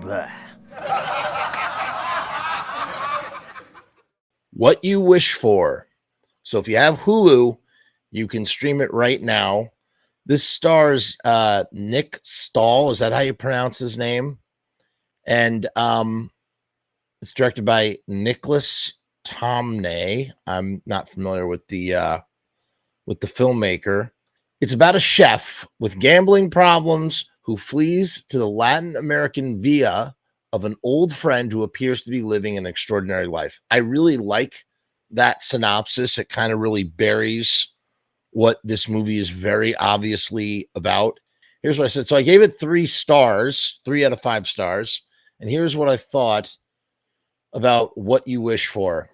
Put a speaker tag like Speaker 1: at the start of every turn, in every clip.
Speaker 1: Bleh. What You Wish For. So if you have Hulu, you can stream it right now. This stars Nick Stahl. Is that how you pronounce his name? And it's directed by Nicholas Tomnay. I'm not familiar with the filmmaker. It's about a chef with gambling problems who flees to the Latin American villa of an old friend who appears to be living an extraordinary life. I really like that synopsis. It kind of really buries what this movie is very obviously about. Here's what I said. So I gave it 3 stars, 3 out of 5 stars. And here's what I thought about What You Wish For.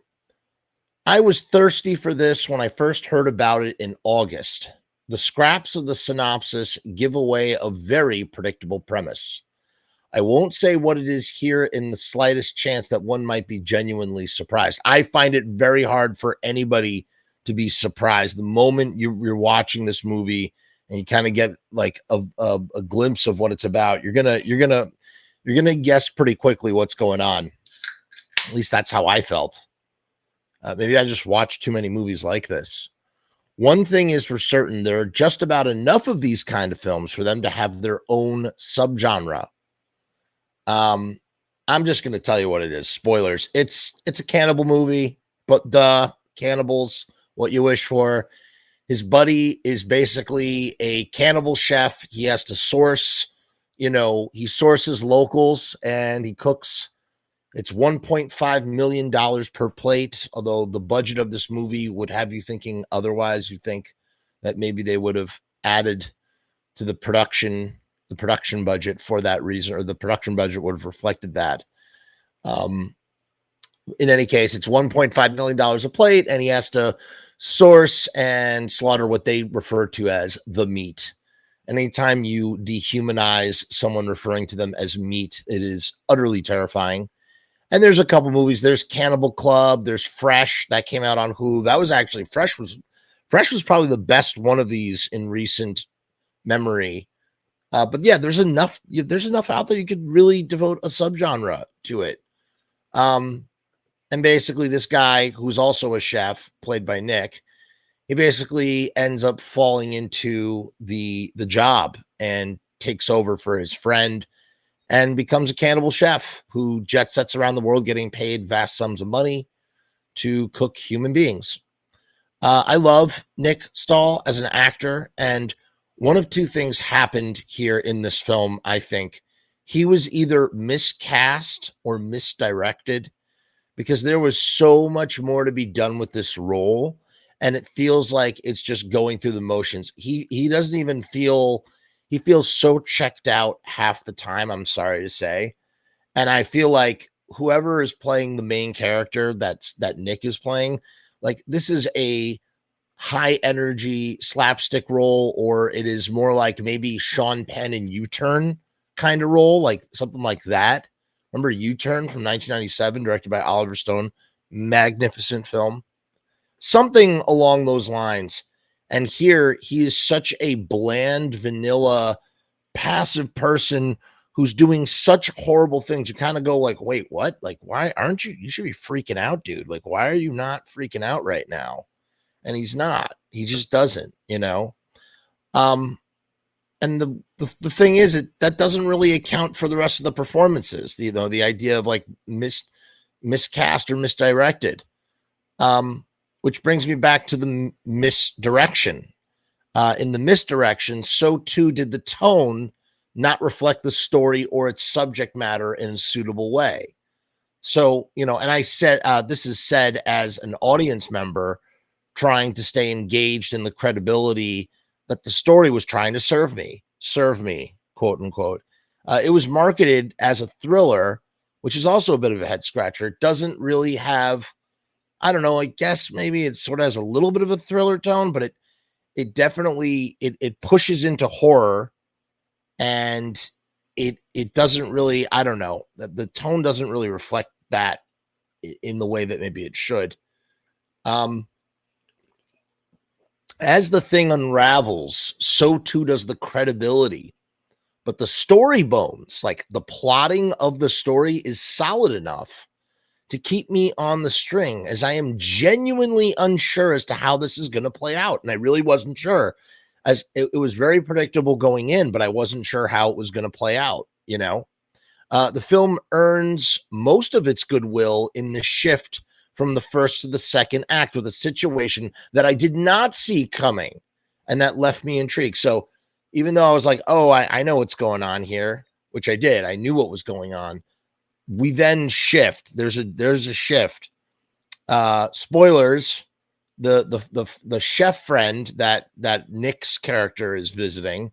Speaker 1: I was thirsty for this when I first heard about it in August. The scraps of the synopsis give away a very predictable premise. I won't say what it is here in the slightest chance that one might be genuinely surprised. I find it very hard for anybody to be surprised. The moment you're watching this movie and you kind of get like a glimpse of what it's about, you're gonna guess pretty quickly what's going on. At least that's how I felt. Maybe I just watched too many movies like this. One thing is for certain, there are just about enough of these kind of films for them to have their own subgenre. I'm just going to tell you what it is. Spoilers. It's a cannibal movie, but cannibals, What You Wish For. His buddy is basically a cannibal chef. He has to source, he sources locals and he cooks. It's $1.5 million per plate, although the budget of this movie would have you thinking otherwise. You think that maybe they would have added to the production budget for that reason, or the production budget would have reflected that. In any case, it's $1.5 million a plate, and he has to source and slaughter what they refer to as the meat. Anytime you dehumanize someone referring to them as meat, it is utterly terrifying. And there's a couple movies. There's Cannibal Club. There's Fresh that came out on Hulu. That was actually Fresh was probably the best one of these in recent memory. But yeah, there's enough out there you could really devote a subgenre to it. And basically this guy who's also a chef, played by Nick, he basically ends up falling into the job and takes over for his friend and becomes a cannibal chef who jet sets around the world getting paid vast sums of money to cook human beings. I love Nick Stahl as an actor, and one of 2 things happened here in this film, I think. He was either miscast or misdirected, because there was so much more to be done with this role, and it feels like it's just going through the motions. He doesn't even feel... He feels so checked out half the time, I'm sorry to say. And I feel like whoever is playing the main character that Nick is playing, like, this is a high energy slapstick role, or it is more like maybe Sean Penn in U-Turn kind of role, like something like that. Remember U-Turn from 1997, directed by Oliver Stone? Magnificent film. Something along those lines. And here he is such a bland, vanilla, passive person who's doing such horrible things. You kind of go like, wait, what? Like, why aren't you? You should be freaking out, dude. Like, why are you not freaking out right now? And he's not. He just doesn't, And the thing is, that doesn't really account for the rest of the performances. The idea of like miscast or misdirected. Which brings me back to the misdirection. In the misdirection, so too did the tone not reflect the story or its subject matter in a suitable way. So, and I said, this is said as an audience member trying to stay engaged in the credibility that the story was trying to serve me, quote unquote. It was marketed as a thriller, which is also a bit of a head scratcher. It doesn't really have... I don't know. I guess maybe it sort of has a little bit of a thriller tone, but it definitely it pushes into horror, and it doesn't really... I don't know. The tone doesn't really reflect that in the way that maybe it should. As the thing unravels, so too does the credibility. but the story bones, like the plotting of the story, is solid enough to keep me on the string, as I am genuinely unsure as to how this is going to play out. And I really wasn't sure, as it was very predictable going in, but I wasn't sure how it was going to play out. The film earns most of its goodwill in the shift from the first to the second act with a situation that I did not see coming, and that left me intrigued. So even though I was like, oh, I know what's going on here, which I did, I knew what was going on. We then shift. There's a shift. Spoilers. The chef friend that Nick's character is visiting,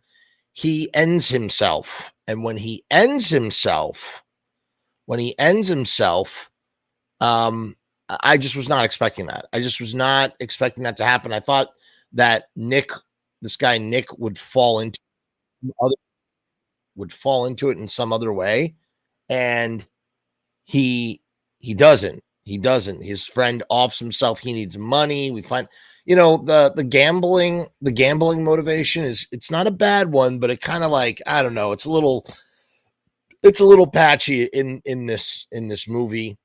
Speaker 1: he ends himself. And when he ends himself, I just was not expecting that. I just was not expecting that to happen. I thought that this guy Nick would fall into it in some other way, and he doesn't. He doesn't. His friend offs himself. He needs money. We find, the gambling motivation it's not a bad one, but it kind of, like, I don't know, it's a little patchy in this movie.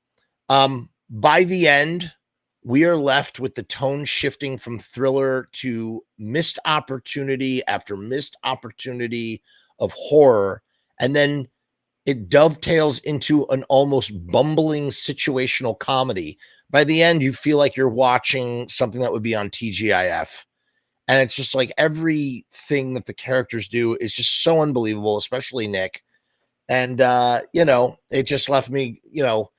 Speaker 1: By the end, we are left with the tone shifting from thriller to missed opportunity after missed opportunity of horror, and then it dovetails into an almost bumbling situational comedy. By the end, you feel like you're watching something that would be on TGIF. And it's just like everything that the characters do is just so unbelievable, especially Nick. And, it just left me, it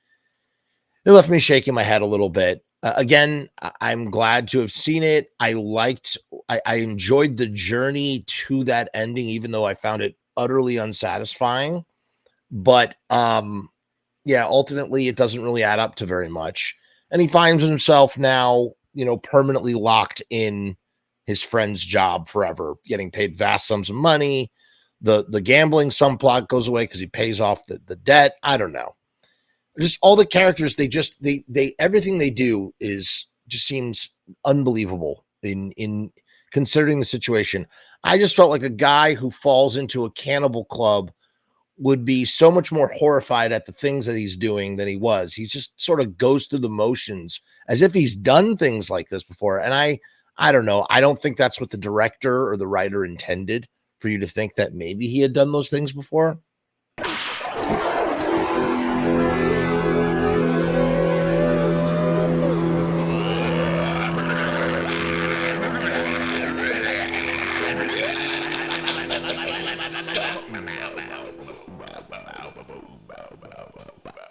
Speaker 1: left me shaking my head a little bit. Again, I'm glad to have seen it. I enjoyed the journey to that ending, even though I found it utterly unsatisfying. But ultimately it doesn't really add up to very much. And he finds himself now, permanently locked in his friend's job forever, getting paid vast sums of money. The gambling subplot goes away because he pays off the debt. I don't know. Just all the characters, they everything they do just seems unbelievable in considering the situation. I just felt like a guy who falls into a cannibal club would be so much more horrified at the things that he's doing than he was. He just sort of goes through the motions as if he's done things like this before. And I don't know. I don't think that's what the director or the writer intended, for you to think that maybe he had done those things before.